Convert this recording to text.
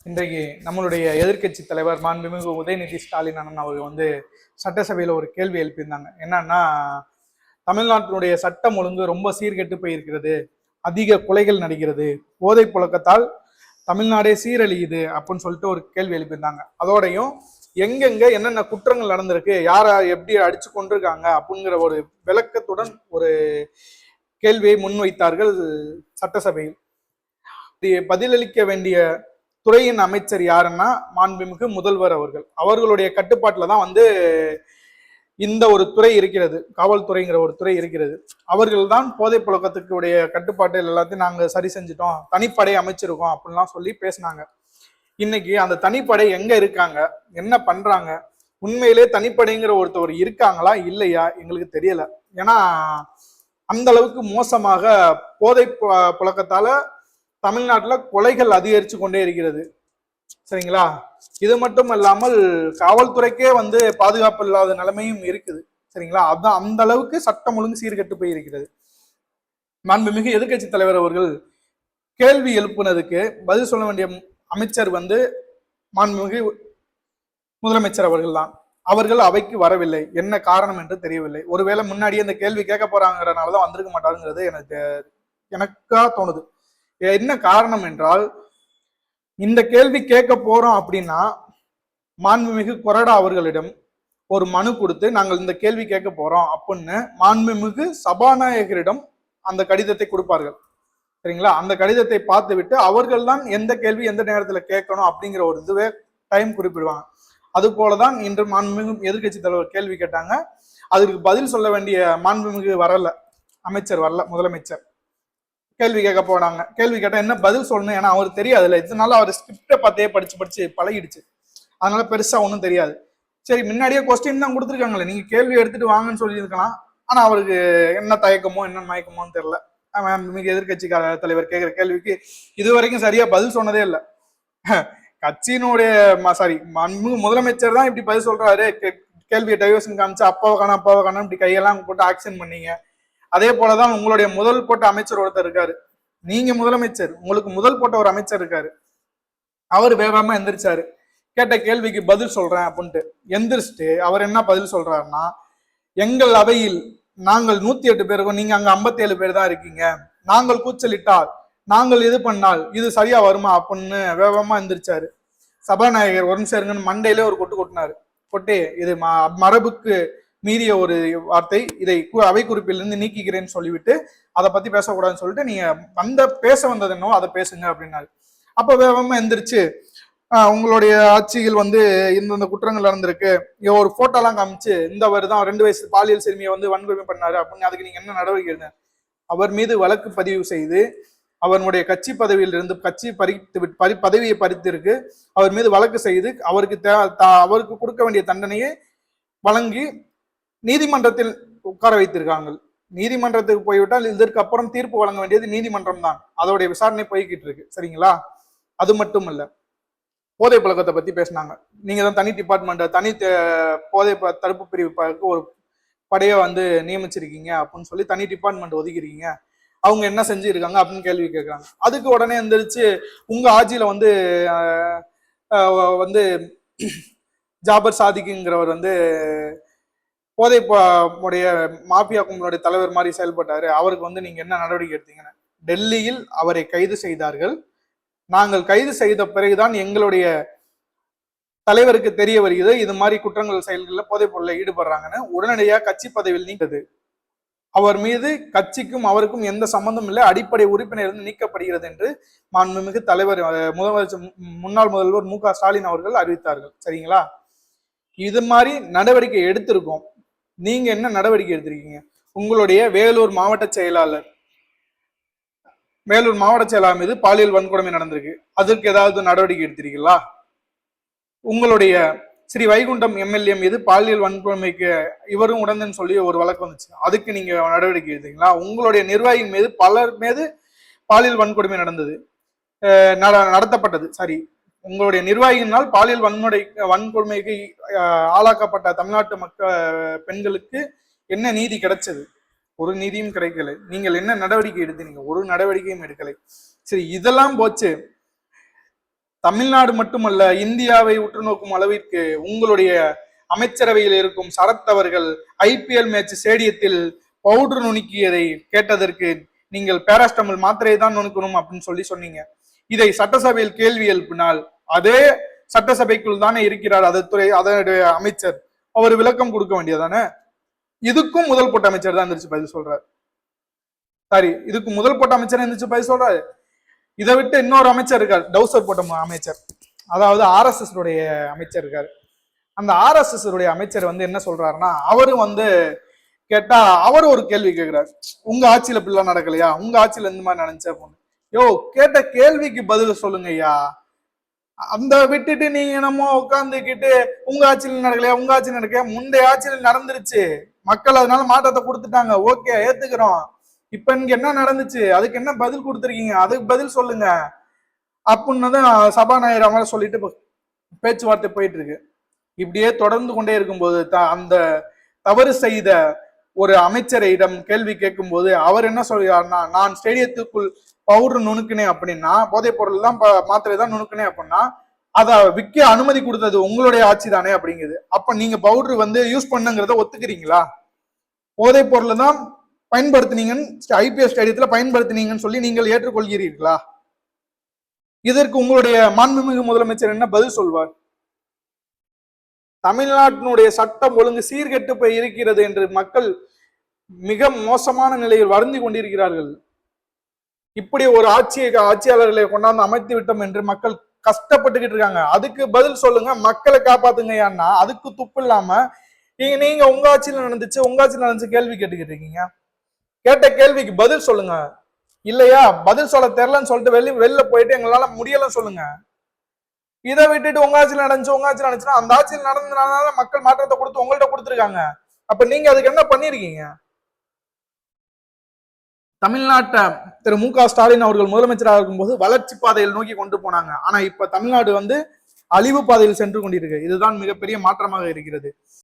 இன்றைக்கு நம்மளுடைய எதிர்க்கட்சி தலைவர் மாண்புமிகு உதயநிதி ஸ்டாலின் அண்ணன் அவர்கள் சட்டசபையில் ஒரு கேள்வி எழுப்பியிருந்தாங்க. என்னன்னா, தமிழ்நாட்டினுடைய சட்டம் ஒழுங்கு ரொம்ப சீர்கெட்டு போயிருக்கிறது, அதிக கொலைகள் நடக்கிறது, போதை புழக்கத்தால் தமிழ்நாடே சீரழியுது அப்படின்னு சொல்லிட்டு ஒரு கேள்வி எழுப்பியிருந்தாங்க. அதோடையும் எங்கெங்க என்னென்ன குற்றங்கள் நடந்திருக்கு, யாரை எப்படி அடிச்சு கொண்டிருக்காங்க அப்படிங்கிற ஒரு விளக்கத்துடன் ஒரு கேள்வியை முன்வைத்தார்கள் சட்டசபையில். பதிலளிக்க வேண்டிய துறையின் அமைச்சர் யாருன்னா மாண்புமிகு முதல்வர் அவர்களுடைய கட்டுப்பாட்டில் தான் இந்த ஒரு துறை இருக்கிறது, காவல்துறைங்கிற ஒரு துறை இருக்கிறது. அவர்கள் தான் போதை புழக்கத்துக்கு உடைய கட்டுப்பாட்டு எல்லாத்தையும் நாங்க சரி செஞ்சிட்டோம், தனிப்படை அமைச்சிருக்கோம் அப்படின்லாம் சொல்லி பேசினாங்க. இன்னைக்கு அந்த தனிப்படை எங்க இருக்காங்க, என்ன பண்றாங்க, உண்மையிலே தனிப்படைங்கிற ஒருத்தவர் இருக்காங்களா இல்லையா எங்களுக்கு தெரியல. ஏன்னா அந்த அளவுக்கு மோசமாக போதை புழக்கத்தால தமிழ்நாட்டுல கொலைகள் அதிகரிச்சு கொண்டே இருக்கிறது. சரிங்களா? இது மட்டும் இல்லாமல் காவல்துறைக்கே பாதுகாப்பு இல்லாத நிலைமையும் இருக்குது. சரிங்களா? அதான் அந்த அளவுக்கு சட்டம் ஒழுங்கு சீர்கெட்டு போய் இருக்கிறது. மாண்புமிகு எதிர்கட்சி தலைவர் அவர்கள் கேள்வி எழுப்புனதுக்கு பதில் சொல்ல வேண்டிய அமைச்சர் மாண்புமிகு முதலமைச்சர் அவர்கள் தான். அவர்கள் அவைக்கு வரவில்லை. என்ன காரணம் என்று தெரியவில்லை. ஒருவேளை முன்னாடியே இந்த கேள்வி கேட்க போறாங்கிறனாலதான் வந்திருக்க மாட்டாருங்கிறது எனக்கா தோணுது. என்ன காரணம் என்றால், இந்த கேள்வி கேட்க போறோம் அப்படின்னா மாண்புமிகு கொறடா அவர்களிடம் ஒரு மனு கொடுத்து நாங்கள் இந்த கேள்வி கேட்க போறோம் அப்படின்னு மாண்புமிகு சபாநாயகரிடம் அந்த கடிதத்தை கொடுப்பார்கள். சரிங்களா? அந்த கடிதத்தை பார்த்து விட்டு அவர்கள் தான் எந்த கேள்வி எந்த நேரத்துல கேட்கணும் அப்படிங்கிற ஒரு இதுவே டைம் குறிப்பிடுவாங்க. அது போலதான் இன்று மாண்புமிகு எதிர்கட்சி தலைவர் கேள்வி கேட்டாங்க. அதுக்கு பதில் சொல்ல வேண்டிய மாண்புமிகு வரல, அமைச்சர் வரல, முதலமைச்சர் கேள்வி கேட்க போனாங்க. கேள்வி கேட்டா என்ன பதில் சொல்லணும், ஏன்னா அவருக்கு தெரியாதுல்ல. இதனால அவர் ஸ்கிரிப்டை பார்த்தே படிச்சு பழகிடுச்சு. அதனால பெருசா ஒன்றும் தெரியாது. சரி, முன்னாடியே கொஸ்டின் தான் கொடுத்துருக்காங்களே, நீங்க கேள்வி எடுத்துட்டு வாங்கன்னு சொல்லியிருக்கலாம். ஆனா அவருக்கு என்ன தயக்கமோ என்ன மயக்கமோன்னு தெரியல. மிக எதிர்கட்சி தலைவர் கேட்கிற கேள்விக்கு இதுவரைக்கும் சரியா பதில் சொன்னதே இல்லை. கட்சியினுடைய முதலமைச்சர் தான் இப்படி பதில் சொல்றாரு, கேள்வியை டைவர்ஷன் காமிச்சு அப்பாவை காணும் இப்படி கையெல்லாம் போட்டு ஆக்ஷன் பண்ணீங்க. அதே போலதான் உங்களுடைய முதல் போட்ட அமைச்சர் ஒருத்தர் இருக்காரு. நீங்க முதலமைச்சர், உங்களுக்கு முதல் போட்ட ஒரு அமைச்சர் இருக்காரு. அவர் வேகமா எந்திரிச்சாரு, கேட்ட கேள்விக்கு பதில் சொல்றேன் அப்படின்ட்டு எந்திரிச்சிட்டு அவர் என்ன பதில் சொல்றாருன்னா, எங்கள் அவையில் நாங்கள் 108 பேர் இருக்கோம், நீங்க அங்க 57 பேர் தான் இருக்கீங்க, நாங்கள் கூச்சலிட்டால் நாங்கள் இது பண்ணால் இது சரியா வருமா அப்படின்னு வேகமா எந்திரிச்சாரு. சபாநாயகர் ஒரு நிமிஷம் இருங்கன்னு மண்டையிலே ஒரு கொட்டு கொட்டினாரு. கொட்டி, இது மரபுக்கு மீறிய ஒரு வார்த்தை, இதை அவை குறிப்பிலிருந்து நீக்கிக்கிறேன்னு சொல்லிவிட்டு அதை பத்தி பேசக்கூடாதுன்னு சொல்லிட்டு நீங்க பேச வந்தது என்னவோ அதை பேசுங்க அப்படின்னாரு. அப்ப வேகமா எந்திரிச்சு உங்களுடைய ஆட்சியில் இந்த குற்றங்கள் நடந்திருக்கு, ஒரு போட்டோலாம் காமிச்சு இந்த தான் 2 வயசு பாலியல் சிறுமியை வன்கொடுமை பண்ணாரு அப்படின்னு அதுக்கு நீங்க என்ன நடவடிக்கை எடுங்க, அவர் மீது வழக்கு பதிவு செய்து அவருடைய கட்சி பதவியில் இருந்து பதவியை பறித்திருக்கு, அவர் மீது வழக்கு செய்து அவருக்கு கொடுக்க வேண்டிய தண்டனையை வழங்கி நீதிமன்றத்தில் உட்கார வைத்திருக்காங்க. நீதிமன்றத்துக்கு போய்விட்டால் இதற்கு அப்புறம் தீர்ப்பு வழங்க வேண்டியது நீதிமன்றம் தான். அதோடைய விசாரணை போய்கிட்டு இருக்கு. சரிங்களா? அது மட்டும் இல்ல, போதை பழக்கத்தை பத்தி பேசினாங்க. நீங்க தான் தனி டிபார்ட்மெண்ட், தனி போதை தடுப்பு பிரிவுக்கு ஒரு படையை நியமிச்சிருக்கீங்க அப்படின்னு சொல்லி தனி டிபார்ட்மெண்ட் ஒதுக்கிருக்கீங்க, அவங்க என்ன செஞ்சிருக்காங்க அப்படின்னு கேள்வி கேட்கறாங்க. அதுக்கு உடனே எந்திரிச்சு உங்க ஆட்சியில ஜாபர் சாதிக்குங்கிறவர் போதை உடைய மாபியா கும்பலுடைய தலைவர் மாதிரி செயல்பட்டாரு, அவருக்கு நீங்க என்ன நடவடிக்கை எடுத்தீங்கன்னு டெல்லியில் அவரை கைது செய்தார்கள். நாங்கள் கைது செய்த பிறகுதான் எங்களுடைய தலைவருக்கு தெரிய வருகிறது இது மாதிரி குற்றங்கள் செயல்களில் போதைப் பொருளை ஈடுபடுறாங்கன்னு. உடனடியாக கட்சி பதவியில் நீண்டது. அவர் மீது கட்சிக்கும் அவருக்கும் எந்த சம்பந்தம் இல்லை, அடிப்படை உறுப்பினர் நீக்கப்படுகிறது என்று மாண்புமிகு தலைவர் முன்னாள் முதல்வர் மு.க. ஸ்டாலின் அவர்கள் அறிவித்தார்கள். சரிங்களா? இது மாதிரி நடவடிக்கை எடுத்திருக்கோம். நீங்க என்ன நடவடிக்கை எடுத்திருக்கீங்க? உங்களுடைய வேலூர் மாவட்ட செயலாளர் மீது பாலியல் வன்கொடுமை நடந்திருக்கு, அதற்கு ஏதாவது நடவடிக்கை எடுத்திருக்கீங்களா? உங்களுடைய ஸ்ரீ வைகுண்டம் எம்எல்ஏ மீது பாலியல் வன்கொடுமைக்கு இவரும் உடனே சொல்லி ஒரு வழக்கு வந்துச்சு, அதுக்கு நீங்க நடவடிக்கை எடுத்தீங்களா? உங்களுடைய நிர்வாகியின் மீது பலர் மீது பாலியல் வன்கொடுமை நடத்தப்பட்டது. சரி, உங்களுடைய நிர்வாகியினால் பாலியல் வன்கொடுமைக்கு ஆளாக்கப்பட்ட தமிழ்நாட்டு பெண்களுக்கு என்ன நீதி கிடைச்சது? ஒரு நீதியும் கிடைக்கல. நீங்கள் என்ன நடவடிக்கை எடுத்தீங்க? ஒரு நடவடிக்கையும் எடுக்கலை. சரி, இதெல்லாம் போச்சு. தமிழ்நாடு மட்டுமல்ல, இந்தியாவை உற்று நோக்கும் அளவிற்கு உங்களுடைய அமைச்சரவையில் இருக்கும் சரத் அவர்கள் ஐபிஎல் மேட்ச் ஸ்டேடியத்தில் பவுடர் நுணுக்கியதை கேட்டதற்கு நீங்கள் பேராஸ்டமல் மாத்திரையை தான் நுணுக்கணும் அப்படின்னு சொல்லி சொன்னீங்க. இதை சட்டசபையில் கேள்வி எழுப்பினால் அதே சட்டசபைக்குள் தானே இருக்கிறார் அதனுடைய அமைச்சர், அவர் விளக்கம் கொடுக்க வேண்டியதானே. இதுக்கும் முதல் போட்ட அமைச்சர் தான் எந்திரிச்சு பதில் சொல்றாரு. சாரி, இதுக்கு முதல் போட்ட அமைச்சர் எந்திரிச்சு பதில் சொல்றாரு. இதை விட்டு இன்னொரு அமைச்சர் இருக்காரு, டவுசர் போட்ட அமைச்சர், அதாவது ஆர்எஸ்எஸ் உடைய அமைச்சர் இருக்காரு. அந்த ஆர்எஸ்எஸ் உடைய அமைச்சர் வந்து என்ன சொல்றாருன்னா, அவரும் வந்து கேட்டா அவர் ஒரு கேள்வி கேட்கிறாரு, உங்க ஆட்சியில இப்படிலாம் நடக்கலையா, உங்க ஆட்சியில இந்த மாதிரி நடந்துச்சு. யோ, கேட்ட கேள்விக்கு பதில் சொல்லுங்க ஐயா. அந்த விட்டுட்டு நீங்க என்னமோ உட்காந்துக்கிட்டு உங்க ஆட்சியில் நடக்கலையா, உங்க ஆட்சியில் நடக்கலையா, முந்தைய ஆட்சியில் நடந்துருச்சு, மக்கள் அதனால மாற்றத்தை கொடுத்துட்டாங்க, ஓகே ஏத்துக்கிறோம். இப்ப இங்க என்ன நடந்துச்சு, அதுக்கு என்ன பதில் கொடுத்துருக்கீங்க, அதுக்கு பதில் சொல்லுங்க அப்படின்னு தான் சபாநாயகர் அவங்க சொல்லிட்டு பேச்சுவார்த்தை போயிட்டு இருக்கு. இப்படியே தொடர்ந்து கொண்டே இருக்கும்போது அந்த தவறு செய்த ஒரு அமைச்சரிடம் கேள்வி கேட்கும் போது அவர் என்ன சொல்றாருன்னா, நான் ஸ்டேடியத்துக்குள் பவுடர் நுணுக்கினேன் அப்படின்னா, போதைப் பொருள் தான் மாத்திரை தான் நுணுக்கினேன் அப்படின்னா அதை விற்க அனுமதி கொடுத்தது உங்களுடைய ஆட்சி தானே அப்படிங்குது. அப்ப நீங்க பவுடர் வந்து யூஸ் பண்ணுங்கிறத ஒத்துக்கிறீங்களா? போதைப் பொருள் தான் பயன்படுத்தினீங்கன்னு ஐபிஎல் ஸ்டேடியத்துல பயன்படுத்தினீங்கன்னு சொல்லி நீங்கள் ஏற்றுக்கொள்கிறீர்களா? இதற்கு உங்களுடைய மாண்புமிகு முதலமைச்சர் என்ன பதில் சொல்வார்? தமிழ்நாட்டினுடைய சட்டம் ஒழுங்கு சீர்கெட்டு போய் இருக்கிறது என்று மக்கள் மிக மோசமான நிலையில் வருந்தி கொண்டிருக்கிறார்கள். இப்படி ஒரு ஆட்சியாளர்களை கொண்டாந்து அமைத்து விட்டோம் என்று மக்கள் கஷ்டப்பட்டுக்கிட்டு இருக்காங்க. அதுக்கு பதில் சொல்லுங்க, மக்களை காப்பாத்துங்க. ஏன்னா அதுக்கு துப்பு இல்லாம நீங்க உங்க ஆட்சியில் நடந்துச்சு கேள்வி கேட்டுக்கிட்டு இருக்கீங்க. கேட்ட கேள்விக்கு பதில் சொல்லுங்க. இல்லையா, பதில் சொல்ல தெரியலன்னு சொல்லிட்டு வெளில போயிட்டு எங்களால முடியலன்னு சொல்லுங்க. இதை விட்டுட்டு உங்க ஆட்சியில் நடந்துச்சுன்னா அந்த ஆட்சியில் நடந்ததுனால மக்கள் மாற்றத்தை கொடுத்து உங்கள்ட்ட கொடுத்துருக்காங்க. அப்ப நீங்க அதுக்கு என்ன பண்ணிருக்கீங்க? தமிழ்நாட்டை திரு மு.க. ஸ்டாலின் அவர்கள் முதலமைச்சராக இருக்கும்போது வளர்ச்சி பாதையில் நோக்கி கொண்டு போனாங்க. ஆனா இப்ப தமிழ்நாடு வந்து அழிவு பாதையில் சென்று கொண்டிருக்கு. இதுதான் மிகப்பெரிய மாற்றமாக இருக்கிறது.